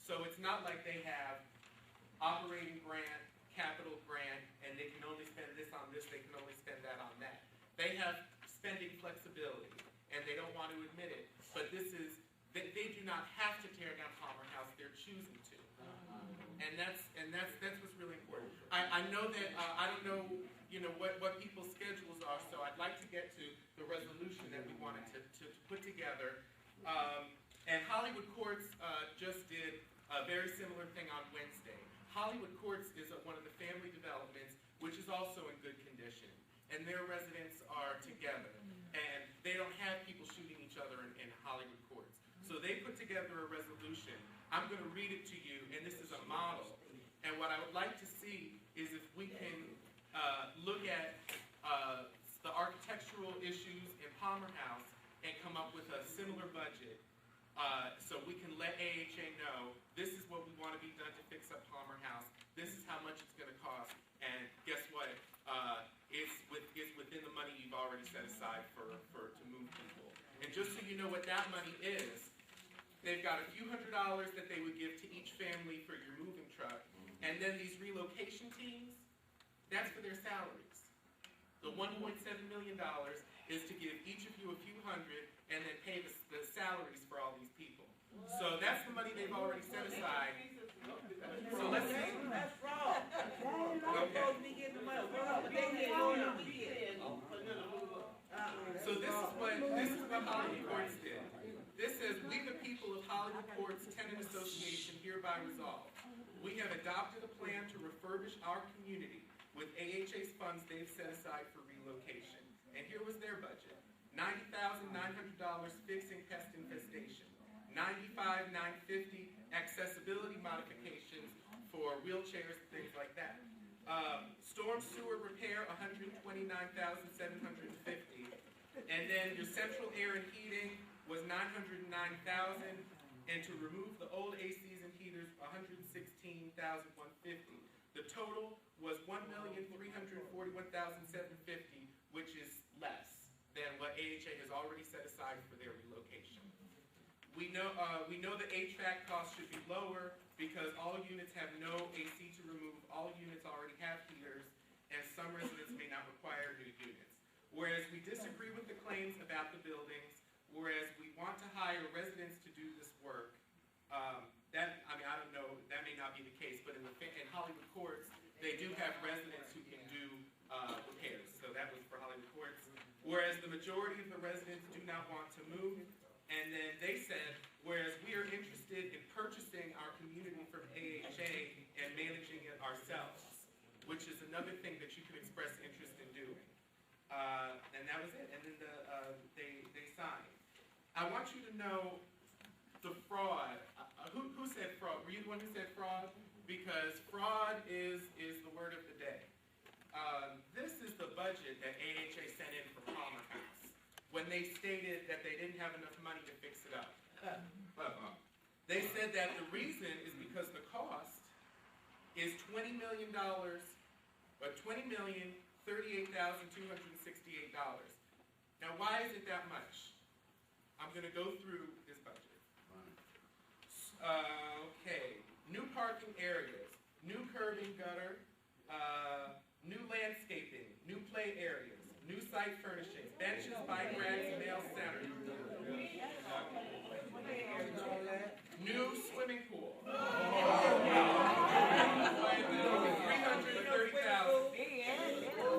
So it's not like they have operating grant, capital grant, and they can only spend this on this, they can only spend that on that. They have spending flexibility, and they don't want to admit it, but this is, they do not have to tear down Palmer House, they're choosing to. And that's what's really important. I know that, I don't know, what people's schedules are, so I'd like to get to the resolution that we wanted to put together. And Hollywood Courts just did a very similar thing on Wednesday. Hollywood Courts is one of the family developments, which is also in good condition. And their residents are together. And they don't have people shooting each other in Hollywood Courts. So they put together a resolution. I'm going to read it to you, and this is a model. And what I would like to see is if we can look at the architectural issues in Palmer House and come up with a similar budget. So we can let AHA know this is what we want to be done to fix up Palmer House. This is how much it's going to cost. And guess what? It's within the money you've already set aside to move people. And just so you know what that money is, they've got a few $100s that they would give to each family for your moving truck. And then these relocation teams, that's for their salaries. The $1.7 million is to give each of you a few hundred and then pay the salaries for all these people. So that's the money they've already set aside. So let's see. That's fraud. Okay. So this is what Hollywood Courts did. This says, we the people of Hollywood Courts Tenant Association hereby resolve. We have adopted a plan to refurbish our community with AHA's funds they've set aside for relocation. And here was their budget. $90,900 fixing pest infestation. $95,950 accessibility modifications for wheelchairs, things like that. Storm sewer repair, $129,750. And then your central air and heating was $909,000. And to remove the old ACs and heaters, $116,150. The total was $1,341,750, which is less than what AHA has already set aside for their relocation. We know the HVAC costs should be lower because all units have no AC to remove, all units already have heaters, and some residents may not require new units. Whereas we disagree with the claims about the buildings, whereas we want to hire residents to do this work, I don't know, that may not be the case, but in Hollywood Courts, they do have residents who can do repairs. So that was for Hollywood Courts. Whereas the majority of the residents do not want to move. And then they said, whereas we are interested in purchasing our community from AHA and managing it ourselves, which is another thing that you can express interest in doing. And that was it. And then they signed. I want you to know the fraud. Who said fraud? Were you the one who said fraud? Because fraud is the word of the day. This is the budget that AHA sent in for Palmer House when they stated that they didn't have enough money to fix it up. They said that the reason is because the cost is $20 million, but $20,038,268. Now, why is it that much? I'm going to go through this budget. Okay, new parking areas, new curb and gutter, new landscaping, new play areas, new site furnishings, benches, bike racks, mail center, new swimming pool, $330,000,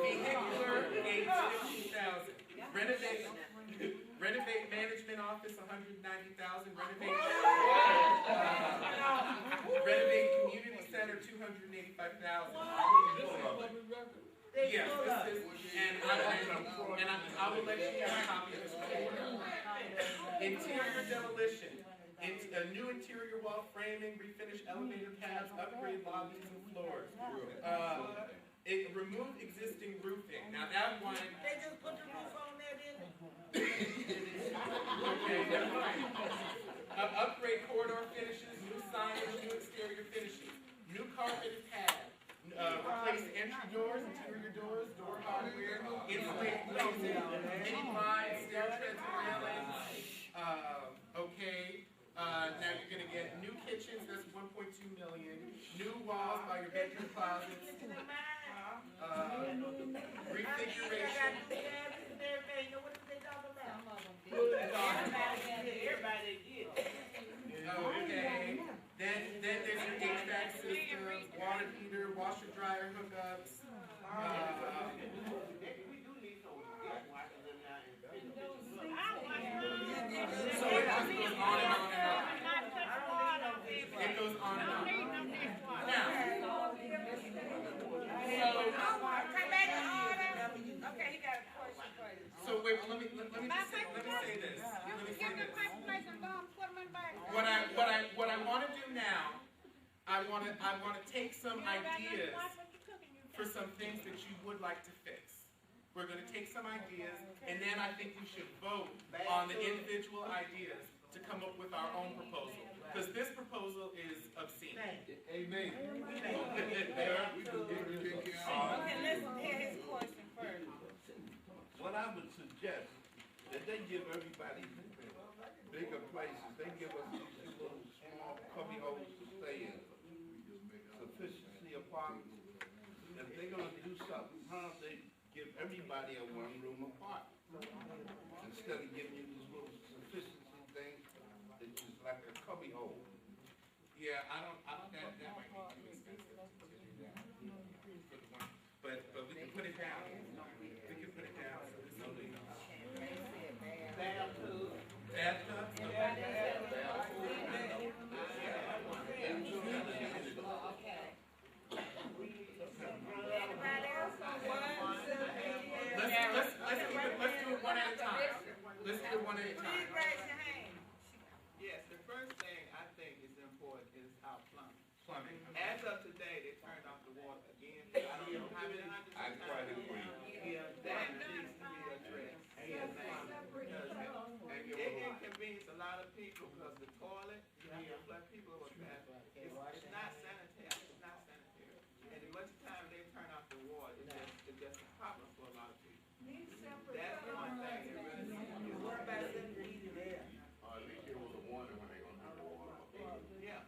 vehicular aids, $15,000, renovate management office, $190,000, renovate community center, $285,000. Yes, this is, and I will let you have a copy of this report. Interior demolition, a new interior wall framing, refinish elevator pads, upgrade lobbies and floors. Remove existing roofing. Now that one. They just put the roof on there, didn't Okay, never mind. Upgrade corridor finishes, new signage, new exterior finishes, new carpeted pad, replace entry doors, interior doors, door hardware, insulate glazing, mini blinds, stair treads and railings. Okay, now you're going to get new kitchens, that's $1.2 configuration. What is they talking about? Everybody get it. Okay, then there's your HVAC systems, water heater, washer dryer hookups. We do need some dishwashers in there and So it just goes on and on and on. It goes on and on. Now, Come back to order. Okay, he got a question for you. so wait, let me say this. What I want to do now, I want to take some ideas for some things that you would like to fix. We're going to take some ideas, and then I think we should vote on the individual ideas to come up with our own proposal. Because this proposal is obscene. Amen. Okay, let's hear his question first. What I would suggest, that they give everybody bigger places, they give us these little small cubby holes to stay in. Sufficiency apartments. If they're gonna do something, they give everybody a one-room apartment. Instead of giving you these little sufficiency things, it's just like a cubby hole. Yeah, that might be too expensive to do that for the one. But we can put it down. We can put it down. So this will be bathtubs. Let's do it one at a time. Let's do it one at a time. Please raise your hand. Yes, the first thing I think is important is our plumbing. Plumbing. As of today, they turned off the water again. I don't know how many hundreds I of quite times. agree. Yeah, that needs to be addressed. Because it inconveniences a lot of people because the toilet, you have black people with that. It's not sanitary. It's not sanitary. And as much time they turn off the water, it's just a problem for a lot of people. That's one thing that really is. What about them eating there? Yeah.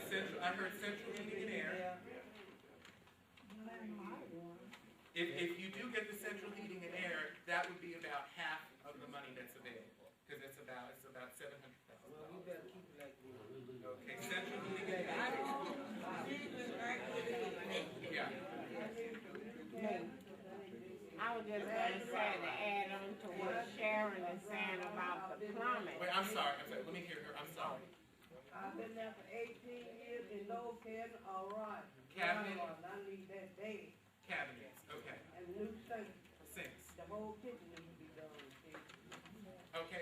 Central, I heard central heating and air. If you do get the central heating and air, that would be about half of the money that's available, because it's about $700,000. Well, we better keep it like this. Okay, central heating and air. Yeah. I was just gonna say to add on to what Sharon is saying about the plumbing. Wait, I'm sorry. Let me hear her. I'm sorry. I've been there for 18 years in no cabinet, all right. Cabinet. I need that bed Cabinets. Okay. and new sink. Sinks. The whole kitchen needs to be done. See? Okay.